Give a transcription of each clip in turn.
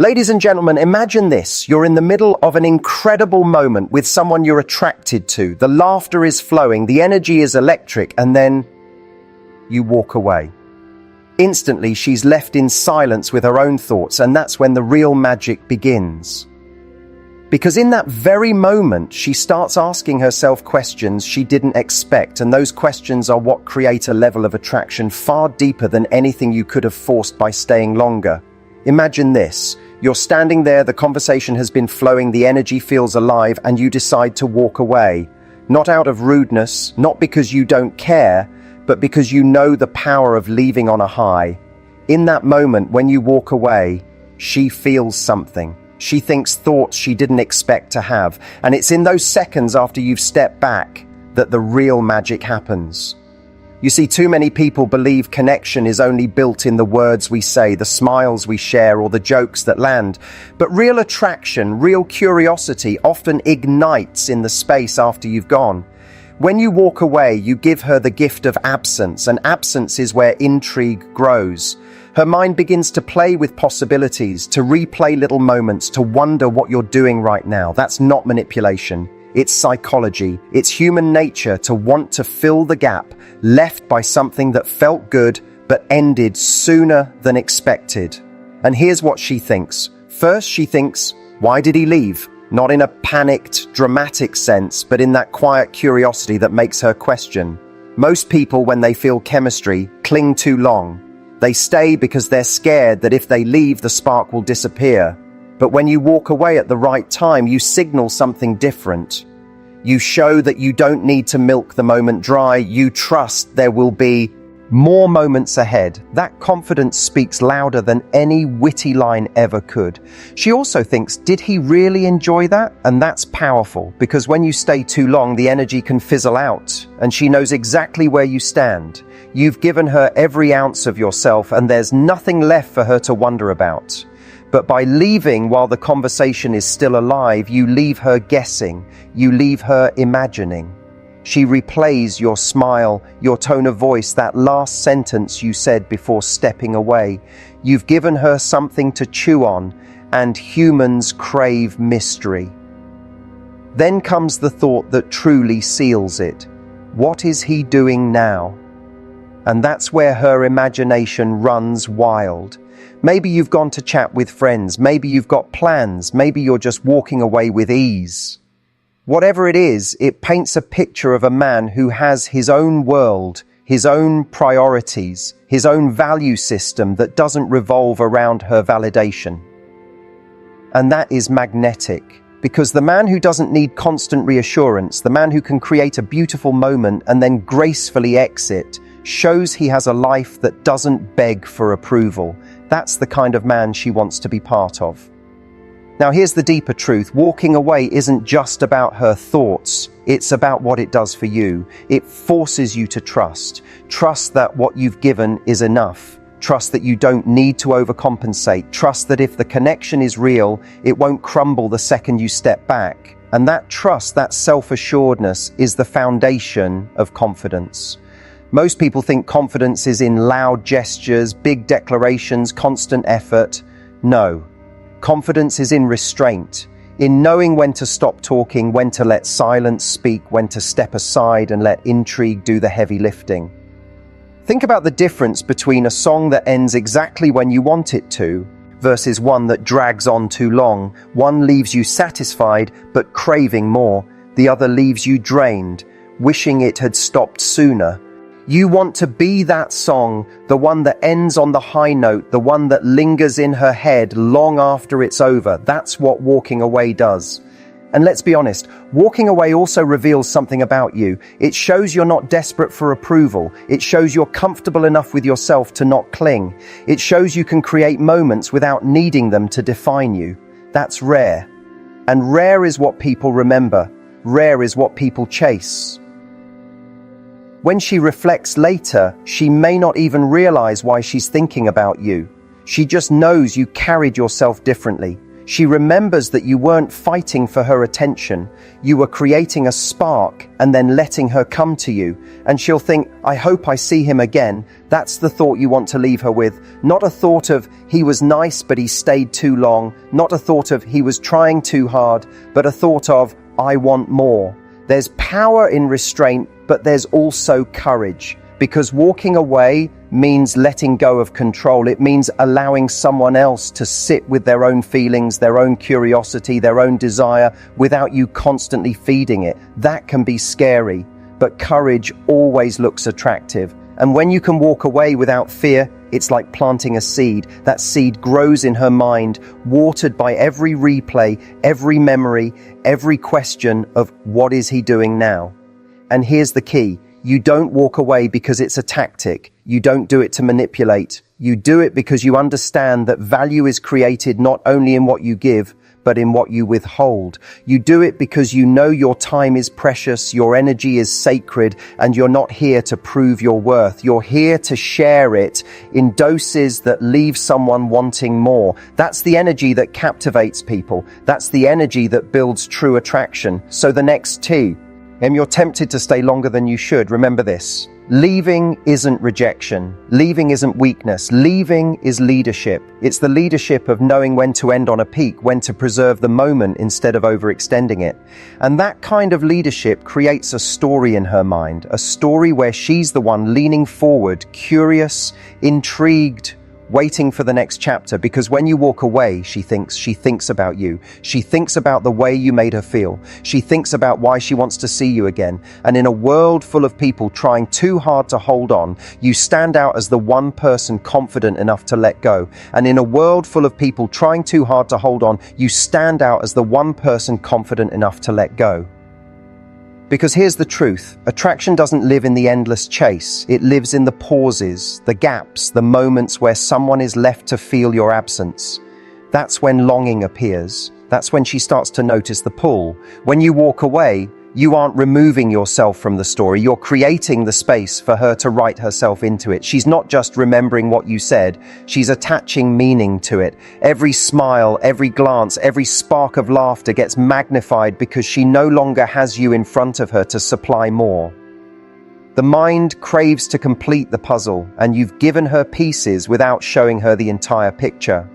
Ladies and gentlemen, imagine this. You're in the middle of an incredible moment with someone you're attracted to. The laughter is flowing, the energy is electric, and then you walk away. Instantly, she's left in silence with her own thoughts, and that's when the real magic begins. Because in that very moment, she starts asking herself questions she didn't expect, and those questions are what create a level of attraction far deeper than anything you could have forced by staying longer. Imagine this. You're standing there, the conversation has been flowing, the energy feels alive, and you decide to walk away. Not out of rudeness, not because you don't care, but because you know the power of leaving on a high. In that moment, when you walk away, she feels something. She thinks thoughts she didn't expect to have. And it's in those seconds after you've stepped back that the real magic happens. You see, too many people believe connection is only built in the words we say, the smiles we share, or the jokes that land. But real attraction, real curiosity often ignites in the space after you've gone. When you walk away, you give her the gift of absence, and absence is where intrigue grows. Her mind begins to play with possibilities, to replay little moments, to wonder what you're doing right now. That's not manipulation. It's psychology. It's human nature to want to fill the gap left by something that felt good but ended sooner than expected. And here's what she thinks. First, she thinks, why did he leave? Not in a panicked, dramatic sense, but in that quiet curiosity that makes her question. Most people, when they feel chemistry, cling too long. They stay because they're scared that if they leave, the spark will disappear. But when you walk away at the right time, you signal something different. You show that you don't need to milk the moment dry. You trust there will be more moments ahead. That confidence speaks louder than any witty line ever could. She also thinks, did he really enjoy that? And that's powerful, because when you stay too long, the energy can fizzle out, and she knows exactly where you stand. You've given her every ounce of yourself, and there's nothing left for her to wonder about. But by leaving while the conversation is still alive, you leave her guessing, you leave her imagining. She replays your smile, your tone of voice, that last sentence you said before stepping away. You've given her something to chew on, and humans crave mystery. Then comes the thought that truly seals it. What is he doing now? And that's where her imagination runs wild. Maybe you've gone to chat with friends, maybe you've got plans, maybe you're just walking away with ease. Whatever it is, it paints a picture of a man who has his own world, his own priorities, his own value system that doesn't revolve around her validation. And that is magnetic, because the man who doesn't need constant reassurance, the man who can create a beautiful moment and then gracefully exit, shows he has a life that doesn't beg for approval. That's the kind of man she wants to be part of. Now here's the deeper truth. Walking away isn't just about her thoughts. It's about what it does for you. It forces you to trust. Trust that what you've given is enough. Trust that you don't need to overcompensate. Trust that if the connection is real, it won't crumble the second you step back. And that trust, that self-assuredness, is the foundation of confidence. Most people think confidence is in loud gestures, big declarations, constant effort. No. Confidence is in restraint, in knowing when to stop talking, when to let silence speak, when to step aside and let intrigue do the heavy lifting. Think about the difference between a song that ends exactly when you want it to versus one that drags on too long. One leaves you satisfied but craving more. The other leaves you drained, wishing it had stopped sooner. You want to be that song, the one that ends on the high note, the one that lingers in her head long after it's over. That's what walking away does. And let's be honest, walking away also reveals something about you. It shows you're not desperate for approval. It shows you're comfortable enough with yourself to not cling. It shows you can create moments without needing them to define you. That's rare. And rare is what people remember. Rare is what people chase. When she reflects later, she may not even realize why she's thinking about you. She just knows you carried yourself differently. She remembers that you weren't fighting for her attention. You were creating a spark and then letting her come to you. And she'll think, I hope I see him again. That's the thought you want to leave her with. Not a thought of, he was nice, but he stayed too long. Not a thought of, he was trying too hard, but a thought of, I want more. There's power in restraint, but there's also courage. Because walking away means letting go of control. It means allowing someone else to sit with their own feelings, their own curiosity, their own desire, without you constantly feeding it. That can be scary, but courage always looks attractive. And when you can walk away without fear, it's like planting a seed. That seed grows in her mind, watered by every replay, every memory, every question of what is he doing now? And here's the key. You don't walk away because it's a tactic. You don't do it to manipulate. You do it because you understand that value is created not only in what you give, but in what you withhold. You do it because you know your time is precious, your energy is sacred, and you're not here to prove your worth. You're here to share it in doses that leave someone wanting more. That's the energy that captivates people. That's the energy that builds true attraction. So the next T. You're tempted to stay longer than you should. Remember this. Leaving isn't rejection. Leaving isn't weakness. Leaving is leadership. It's the leadership of knowing when to end on a peak, when to preserve the moment instead of overextending it. And that kind of leadership creates a story in her mind, a story where she's the one leaning forward, curious, intrigued, waiting for the next chapter, because when you walk away, she thinks about you. She thinks about the way you made her feel. She thinks about why she wants to see you again. And in a world full of people trying too hard to hold on, you stand out as the one person confident enough to let go. And in a world full of people trying too hard to hold on, you stand out as the one person confident enough to let go. Because here's the truth, attraction doesn't live in the endless chase. It lives in the pauses, the gaps, the moments where someone is left to feel your absence. That's when longing appears. That's when she starts to notice the pull. When you walk away, you aren't removing yourself from the story. You're creating the space for her to write herself into it. She's not just remembering what you said. She's attaching meaning to it. Every smile, every glance, every spark of laughter gets magnified because she no longer has you in front of her to supply more. The mind craves to complete the puzzle, and you've given her pieces without showing her the entire picture.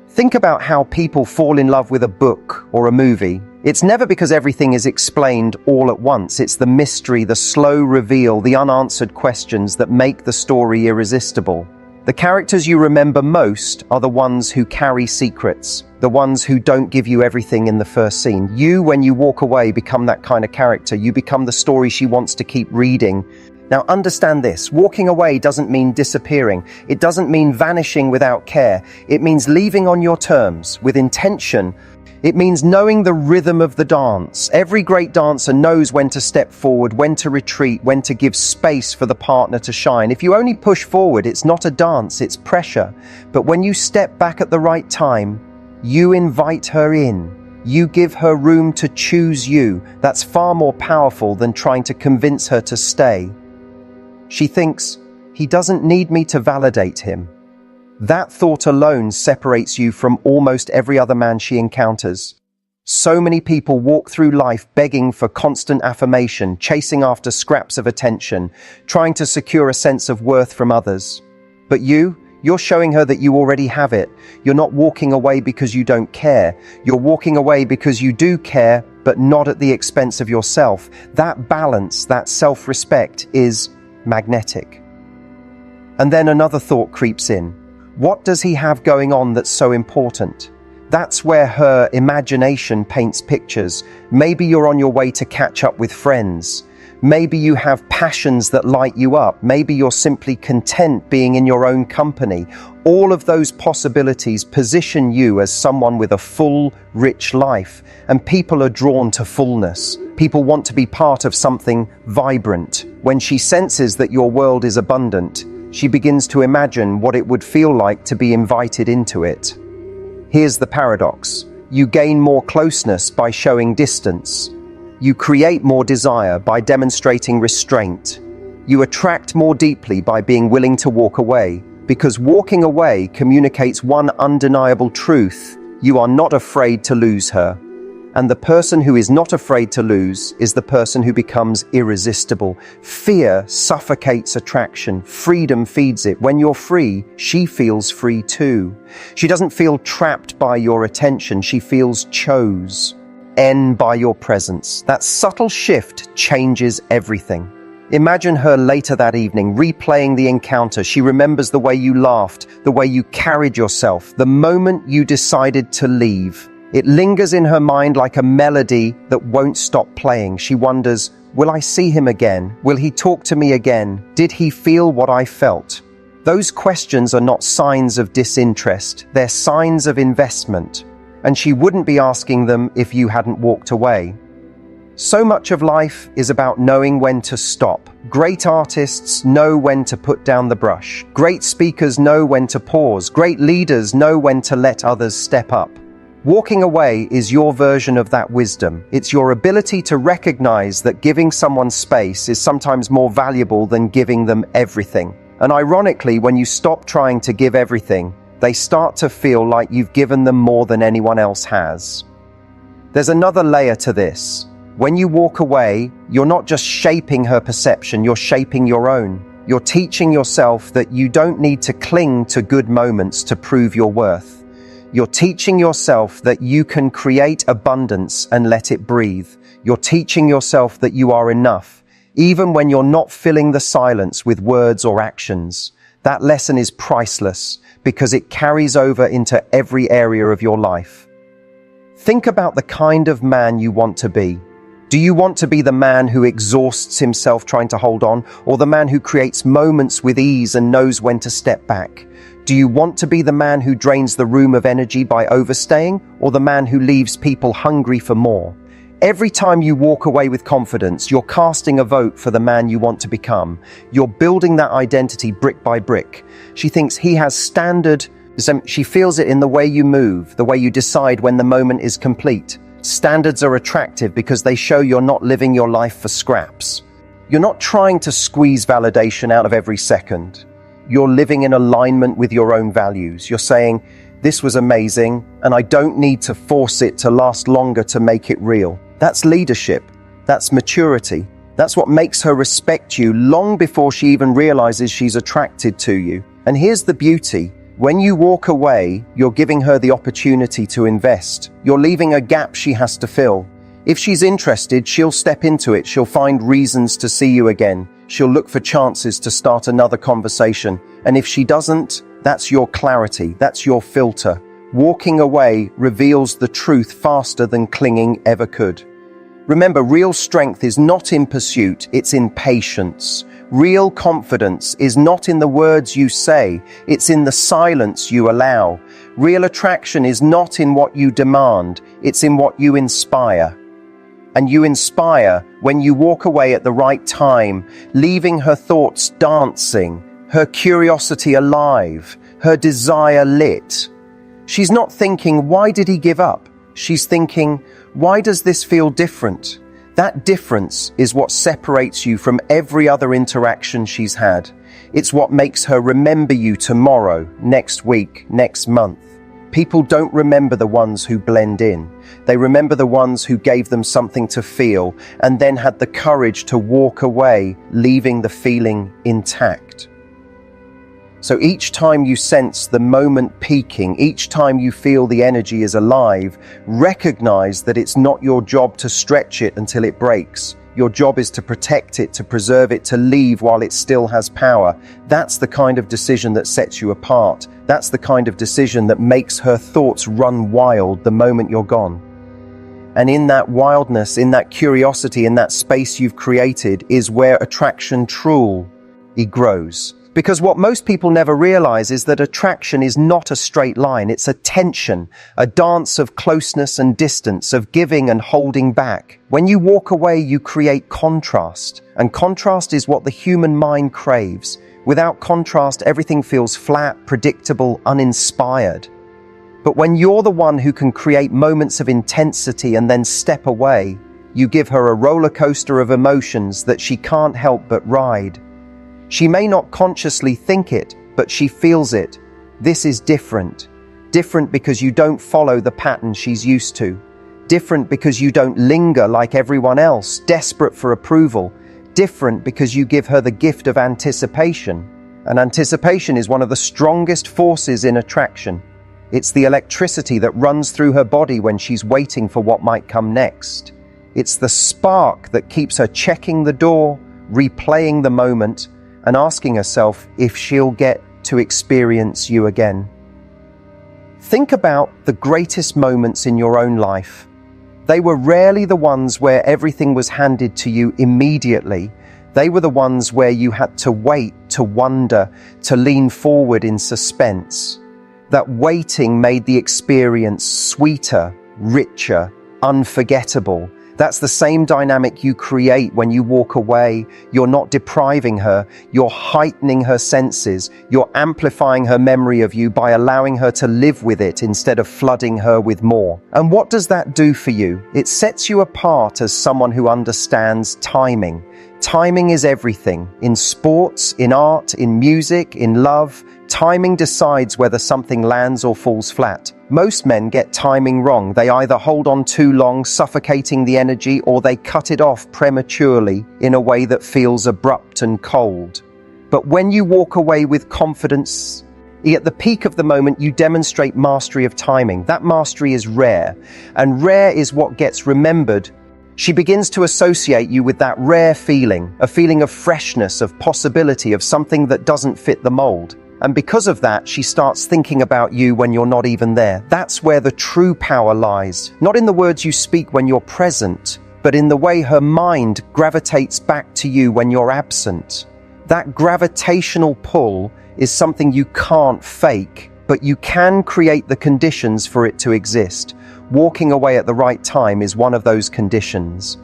Think about how people fall in love with a book or a movie. It's never because everything is explained all at once. It's the mystery, the slow reveal, the unanswered questions that make the story irresistible. The characters you remember most are the ones who carry secrets, the ones who don't give you everything in the first scene. You, when you walk away, become that kind of character. You become the story she wants to keep reading. Now understand this, walking away doesn't mean disappearing. It doesn't mean vanishing without care. It means leaving on your terms, with intention. It means knowing the rhythm of the dance. Every great dancer knows when to step forward, when to retreat, when to give space for the partner to shine. If you only push forward, it's not a dance, it's pressure. But when you step back at the right time, you invite her in. You give her room to choose you. That's far more powerful than trying to convince her to stay. She thinks, he doesn't need me to validate him. That thought alone separates you from almost every other man she encounters. So many people walk through life begging for constant affirmation, chasing after scraps of attention, trying to secure a sense of worth from others. But you're showing her that you already have it. You're not walking away because you don't care. You're walking away because you do care, but not at the expense of yourself. That balance, that self-respect is magnetic. And then another thought creeps in. What does he have going on that's so important? That's where her imagination paints pictures. Maybe you're on your way to catch up with friends. Maybe you have passions that light you up. Maybe you're simply content being in your own company. All of those possibilities position you as someone with a full, rich life. And people are drawn to fullness. People want to be part of something vibrant. When she senses that your world is abundant, she begins to imagine what it would feel like to be invited into it. Here's the paradox. You gain more closeness by showing distance. You create more desire by demonstrating restraint. You attract more deeply by being willing to walk away. because walking away communicates one undeniable truth: you are not afraid to lose her. And the person who is not afraid to lose is the person who becomes irresistible. Fear suffocates attraction. Freedom feeds it. When you're free, she feels free too. She doesn't feel trapped by your attention. She feels chosen by your presence. That subtle shift changes everything. Imagine her later that evening, replaying the encounter. She remembers the way you laughed, the way you carried yourself, the moment you decided to leave. It lingers in her mind like a melody that won't stop playing. She wonders, will I see him again? Will he talk to me again? Did he feel what I felt? Those questions are not signs of disinterest. They're signs of investment. And she wouldn't be asking them if you hadn't walked away. So much of life is about knowing when to stop. Great artists know when to put down the brush. Great speakers know when to pause. Great leaders know when to let others step up. Walking away is your version of that wisdom. It's your ability to recognize that giving someone space is sometimes more valuable than giving them everything. And ironically, when you stop trying to give everything, they start to feel like you've given them more than anyone else has. There's another layer to this. When you walk away, you're not just shaping her perception, you're shaping your own. You're teaching yourself that you don't need to cling to good moments to prove your worth. You're teaching yourself that you can create abundance and let it breathe. You're teaching yourself that you are enough, even when you're not filling the silence with words or actions. That lesson is priceless because it carries over into every area of your life. Think about the kind of man you want to be. Do you want to be the man who exhausts himself trying to hold on, or the man who creates moments with ease and knows when to step back? Do you want to be the man who drains the room of energy by overstaying, or the man who leaves people hungry for more? Every time you walk away with confidence, you're casting a vote for the man you want to become. You're building that identity brick by brick. She thinks he has standard. She feels it in the way you move, the way you decide when the moment is complete. Standards are attractive because they show you're not living your life for scraps. You're not trying to squeeze validation out of every second. You're living in alignment with your own values. You're saying, this was amazing, and I don't need to force it to last longer to make it real. That's leadership. That's maturity. That's what makes her respect you long before she even realizes she's attracted to you. And here's the beauty. When you walk away, you're giving her the opportunity to invest. You're leaving a gap she has to fill. If she's interested, she'll step into it. She'll find reasons to see you again. She'll look for chances to start another conversation. And if she doesn't, that's your clarity. That's your filter. Walking away reveals the truth faster than clinging ever could. Remember, real strength is not in pursuit, it's in patience. Real confidence is not in the words you say, it's in the silence you allow. Real attraction is not in what you demand, it's in what you inspire. And you inspire when you walk away at the right time, leaving her thoughts dancing, her curiosity alive, her desire lit. She's not thinking, why did he give up? She's thinking, why does this feel different? That difference is what separates you from every other interaction she's had. It's what makes her remember you tomorrow, next week, next month. People don't remember the ones who blend in. They remember the ones who gave them something to feel and then had the courage to walk away, leaving the feeling intact. So each time you sense the moment peaking, each time you feel the energy is alive, recognize that it's not your job to stretch it until it breaks. Your job is to protect it, to preserve it, to leave while it still has power. That's the kind of decision that sets you apart. That's the kind of decision that makes her thoughts run wild the moment you're gone. And in that wildness, in that curiosity, in that space you've created is where attraction truly grows. Because what most people never realize is that attraction is not a straight line. It's a tension, a dance of closeness and distance, of giving and holding back. When you walk away, you create contrast. And contrast is what the human mind craves. Without contrast, everything feels flat, predictable, uninspired. But when you're the one who can create moments of intensity and then step away, you give her a roller coaster of emotions that she can't help but ride. She may not consciously think it, but she feels it. This is different. Different because you don't follow the pattern she's used to. Different because you don't linger like everyone else, desperate for approval. Different because you give her the gift of anticipation. And anticipation is one of the strongest forces in attraction. It's the electricity that runs through her body when she's waiting for what might come next. It's the spark that keeps her checking the door, replaying the moment, and asking herself if she'll get to experience you again. Think about the greatest moments in your own life. They were rarely the ones where everything was handed to you immediately. They were the ones where you had to wait, to wonder, to lean forward in suspense. That waiting made the experience sweeter, richer, unforgettable. That's the same dynamic you create when you walk away. You're not depriving her, you're heightening her senses, you're amplifying her memory of you by allowing her to live with it instead of flooding her with more. And what does that do for you? It sets you apart as someone who understands timing. Timing is everything. In sports, in art, in music, in love, timing decides whether something lands or falls flat. Most men get timing wrong. They either hold on too long, suffocating the energy, or they cut it off prematurely in a way that feels abrupt and cold. But when you walk away with confidence, at the peak of the moment, you demonstrate mastery of timing. That mastery is rare, and rare is what gets remembered. She begins to associate you with that rare feeling, a feeling of freshness, of possibility, of something that doesn't fit the mold. And because of that, she starts thinking about you when you're not even there. That's where the true power lies. Not in the words you speak when you're present, but in the way her mind gravitates back to you when you're absent. That gravitational pull is something you can't fake, but you can create the conditions for it to exist. Walking away at the right time is one of those conditions.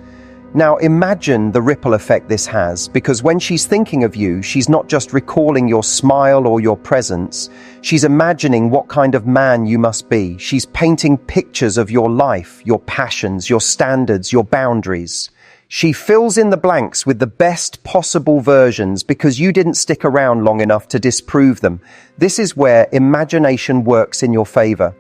Now imagine the ripple effect this has, because when she's thinking of you, she's not just recalling your smile or your presence. She's imagining what kind of man you must be. She's painting pictures of your life, your passions, your standards, your boundaries. She fills in the blanks with the best possible versions because you didn't stick around long enough to disprove them. This is where imagination works in your favor.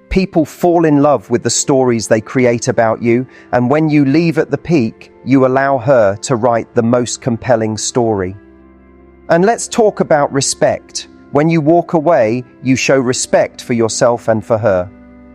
People fall in love with the stories they create about you, and when you leave at the peak, you allow her to write the most compelling story. And let's talk about respect. When you walk away, you show respect for yourself and for her.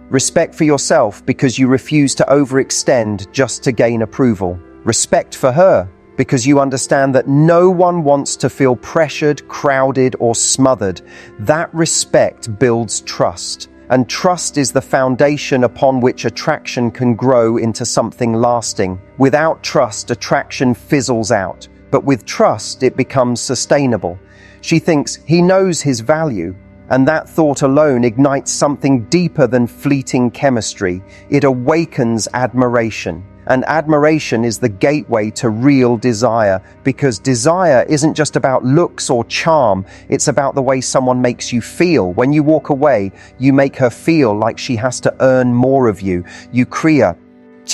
Respect for yourself because you refuse to overextend just to gain approval. Respect for her because you understand that no one wants to feel pressured, crowded, or smothered. That respect builds trust. And trust is the foundation upon which attraction can grow into something lasting. Without trust, attraction fizzles out. But with trust, it becomes sustainable. She thinks he knows his value, and that thought alone ignites something deeper than fleeting chemistry. It awakens admiration. And admiration is the gateway to real desire, because desire isn't just about looks or charm, it's about the way someone makes you feel. When you walk away, you make her feel like she has to earn more of you. You create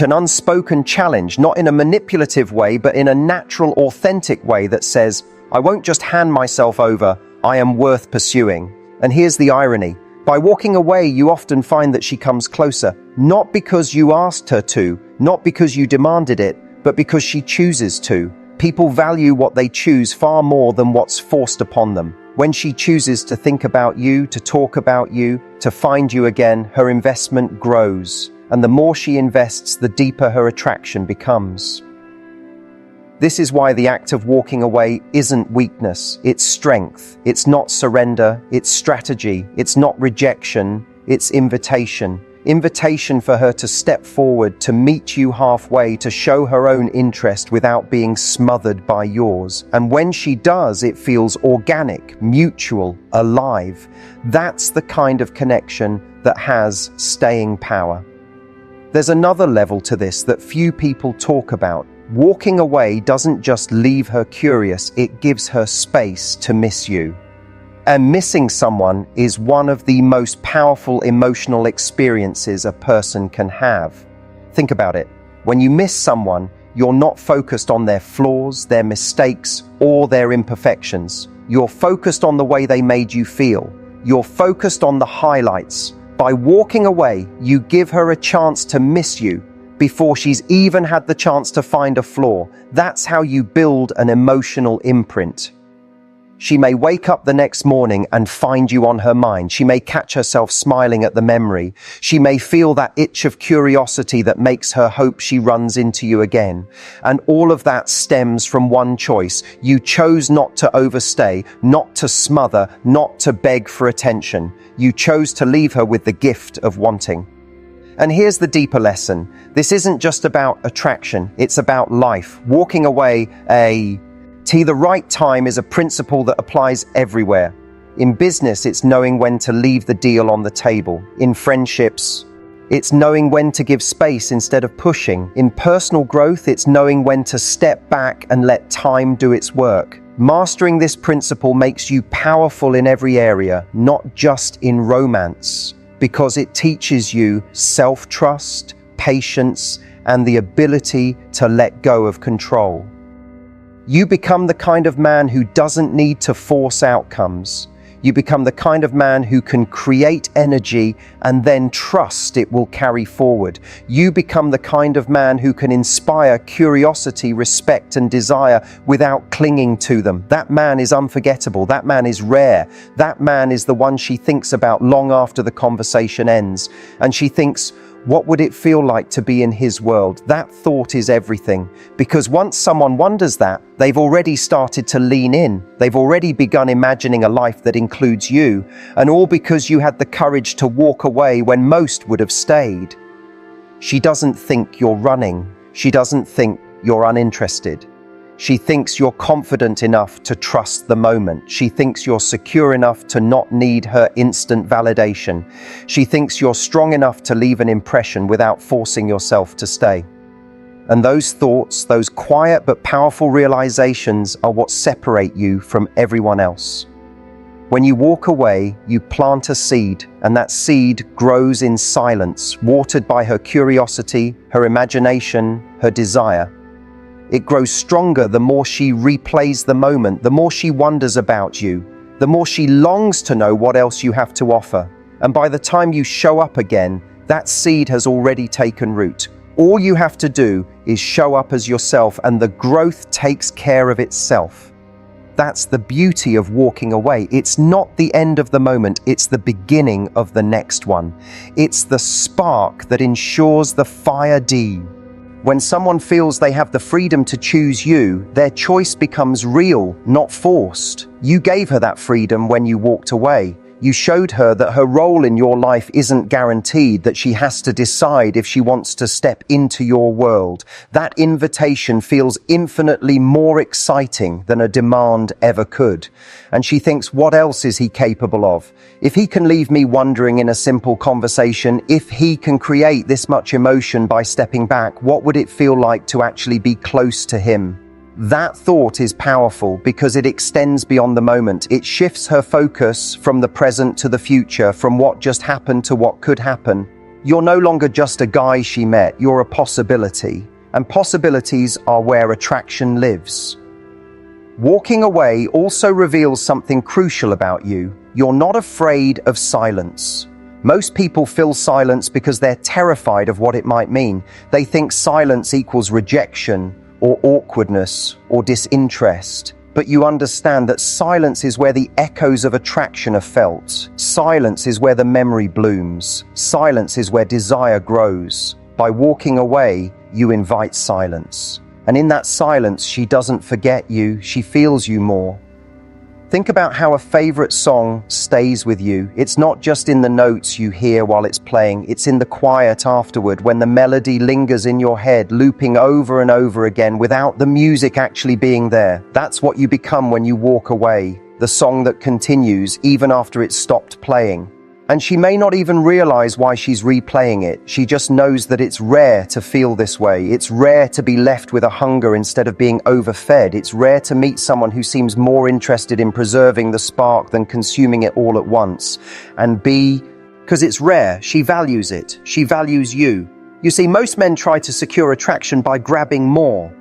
an unspoken challenge, not in a manipulative way, but in a natural, authentic way that says, I won't just hand myself over, I am worth pursuing. And here's the irony. By walking away, you often find that she comes closer, not because you asked her to, not because you demanded it, but because she chooses to. People value what they choose far more than what's forced upon them. When she chooses to think about you, to talk about you, to find you again, her investment grows. And the more she invests, the deeper her attraction becomes. This is why the act of walking away isn't weakness, it's strength. It's not surrender, it's strategy. It's not rejection, it's invitation. Invitation for her to step forward, to meet you halfway, to show her own interest without being smothered by yours. And when she does, it feels organic, mutual, alive. That's the kind of connection that has staying power. There's another level to this that few people talk about. Walking away doesn't just leave her curious, it gives her space to miss you. And missing someone is one of the most powerful emotional experiences a person can have. Think about it. When you miss someone, you're not focused on their flaws, their mistakes, or their imperfections. You're focused on the way they made you feel. You're focused on the highlights. By walking away, you give her a chance to miss you before she's even had the chance to find a flaw. That's how you build an emotional imprint. She may wake up the next morning and find you on her mind. She may catch herself smiling at the memory. She may feel that itch of curiosity that makes her hope she runs into you again. And all of that stems from one choice. You chose not to overstay, not to smother, not to beg for attention. You chose to leave her with the gift of wanting. And here's the deeper lesson. This isn't just about attraction. It's about life. Walking away the right time is a principle that applies everywhere. In business, it's knowing when to leave the deal on the table. In friendships, it's knowing when to give space instead of pushing. In personal growth, it's knowing when to step back and let time do its work. Mastering this principle makes you powerful in every area, not just in romance, because it teaches you self-trust, patience, and the ability to let go of control. You become the kind of man who doesn't need to force outcomes. You become the kind of man who can create energy and then trust it will carry forward. You become the kind of man who can inspire curiosity, respect, and desire without clinging to them. That man is unforgettable. That man is rare. That man is the one she thinks about long after the conversation ends. And she thinks, what would it feel like to be in his world? That thought is everything. Because once someone wonders that, they've already started to lean in. They've already begun imagining a life that includes you. And all because you had the courage to walk away when most would have stayed. She doesn't think you're running. She doesn't think you're uninterested. She thinks you're confident enough to trust the moment. She thinks you're secure enough to not need her instant validation. She thinks you're strong enough to leave an impression without forcing yourself to stay. And those thoughts, those quiet but powerful realizations are what separate you from everyone else. When you walk away, you plant a seed, and that seed grows in silence, watered by her curiosity, her imagination, her desire. It grows stronger the more she replays the moment, the more she wonders about you, the more she longs to know what else you have to offer. And by the time you show up again, that seed has already taken root. All you have to do is show up as yourself, and the growth takes care of itself. That's the beauty of walking away. It's not the end of the moment, it's the beginning of the next one. It's the spark that ensures the fire deep. When someone feels they have the freedom to choose you, their choice becomes real, not forced. You gave her that freedom when you walked away. You showed her that her role in your life isn't guaranteed, that she has to decide if she wants to step into your world. That invitation feels infinitely more exciting than a demand ever could. And she thinks, what else is he capable of? If he can leave me wondering in a simple conversation, if he can create this much emotion by stepping back, what would it feel like to actually be close to him? That thought is powerful because it extends beyond the moment. It shifts her focus from the present to the future, from what just happened to what could happen. You're no longer just a guy she met, you're a possibility. And possibilities are where attraction lives. Walking away also reveals something crucial about you. You're not afraid of silence. Most people fill silence because they're terrified of what it might mean. They think silence equals rejection, or awkwardness, or disinterest. But you understand that silence is where the echoes of attraction are felt. Silence is where the memory blooms. Silence is where desire grows. By walking away, you invite silence. And in that silence, she doesn't forget you, she feels you more. Think about how a favorite song stays with you. It's not just in the notes you hear while it's playing, it's in the quiet afterward, when the melody lingers in your head, looping over and over again without the music actually being there. That's what you become when you walk away, the song that continues even after it's stopped playing. And she may not even realize why she's replaying it. She just knows that it's rare to feel this way. It's rare to be left with a hunger instead of being overfed. It's rare to meet someone who seems more interested in preserving the spark than consuming it all at once. And because it's rare, she values it. She values you. You see, most men try to secure attraction by grabbing more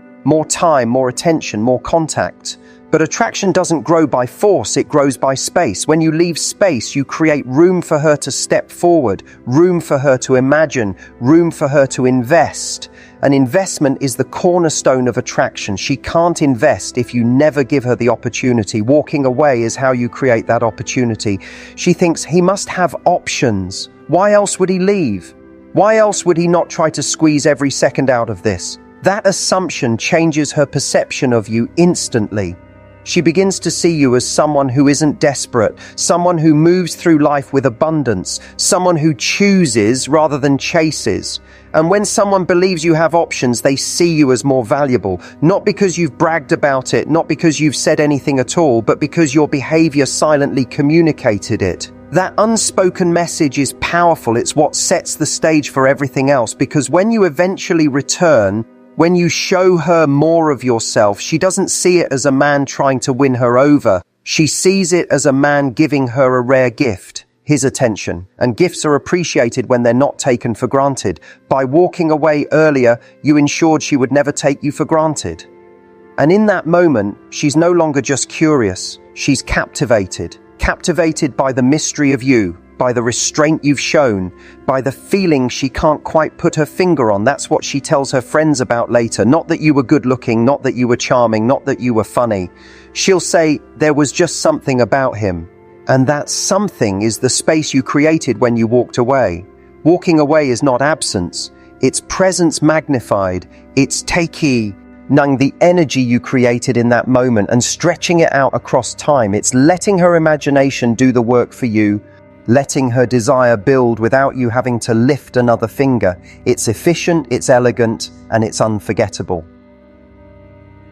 time, more attention, more contact. But attraction doesn't grow by force, it grows by space. When you leave space, you create room for her to step forward, room for her to imagine, room for her to invest. An investment is the cornerstone of attraction. She can't invest if you never give her the opportunity. Walking away is how you create that opportunity. She thinks he must have options. Why else would he leave? Why else would he not try to squeeze every second out of this? That assumption changes her perception of you instantly. She begins to see you as someone who isn't desperate, someone who moves through life with abundance, someone who chooses rather than chases. And when someone believes you have options, they see you as more valuable, not because you've bragged about it, not because you've said anything at all, but because your behavior silently communicated it. That unspoken message is powerful. It's what sets the stage for everything else, because when you eventually return, when you show her more of yourself, she doesn't see it as a man trying to win her over. She sees it as a man giving her a rare gift, his attention. And gifts are appreciated when they're not taken for granted. By walking away earlier, you ensured she would never take you for granted. And in that moment, she's no longer just curious. She's captivated by the mystery of you, by the restraint you've shown, by the feeling she can't quite put her finger on. That's what she tells her friends about later. Not that you were good looking, not that you were charming, not that you were funny. She'll say there was just something about him. And that something is the space you created when you walked away. Walking away is not absence. It's presence magnified. It's taking the energy you created in that moment and stretching it out across time. It's letting her imagination do the work for you, letting her desire build without you having to lift another finger. It's efficient, it's elegant, and it's unforgettable.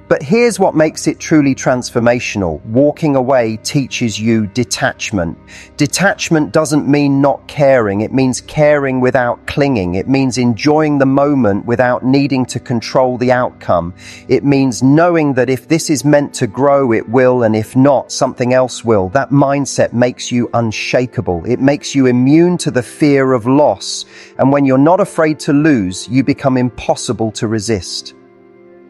But here's what makes it truly transformational. Walking away teaches you detachment. Detachment doesn't mean not caring. It means caring without clinging. It means enjoying the moment without needing to control the outcome. It means knowing that if this is meant to grow, it will, and if not, something else will. That mindset makes you unshakable. It makes you immune to the fear of loss. And when you're not afraid to lose, you become impossible to resist.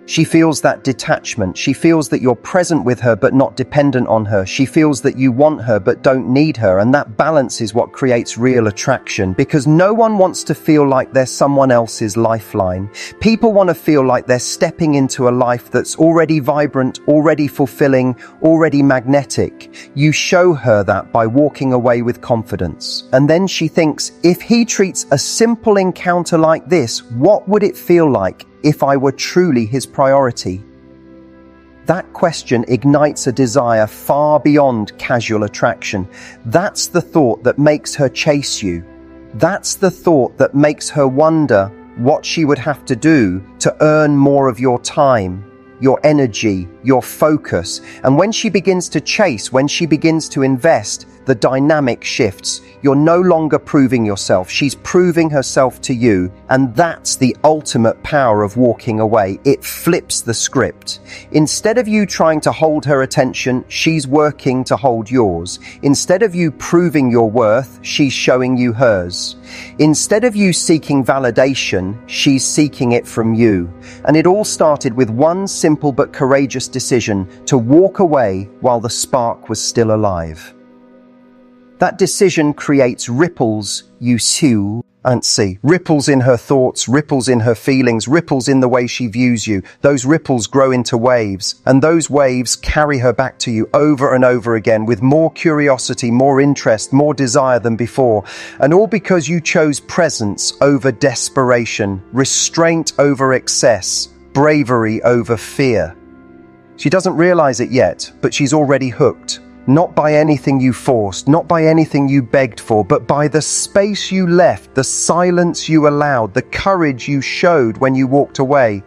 She feels that detachment. She feels that you're present with her but not dependent on her. She feels that you want her but don't need her. And that balance is what creates real attraction, because no one wants to feel like they're someone else's lifeline. People want to feel like they're stepping into a life that's already vibrant, already fulfilling, already magnetic. You show her that by walking away with confidence. And then she thinks, if he treats a simple encounter like this, what would it feel like if I were truly his priority? That question ignites a desire far beyond casual attraction. That's the thought that makes her chase you. That's the thought that makes her wonder what she would have to do to earn more of your time, your energy, your focus. And when she begins to chase, when she begins to invest, the dynamic shifts. You're no longer proving yourself. She's proving herself to you. And that's the ultimate power of walking away. It flips the script. Instead of you trying to hold her attention, she's working to hold yours. Instead of you proving your worth, she's showing you hers. Instead of you seeking validation, she's seeking it from you. And it all started with one simple but courageous decision: to walk away while the spark was still alive. That decision creates ripples you see. Ripples in her thoughts, ripples in her feelings, ripples in the way she views you. Those ripples grow into waves, and those waves carry her back to you over and over again with more curiosity, more interest, more desire than before. And all because you chose presence over desperation, restraint over excess, bravery over fear. She doesn't realize it yet, but she's already hooked. Not by anything you forced, not by anything you begged for, but by the space you left, the silence you allowed, the courage you showed when you walked away.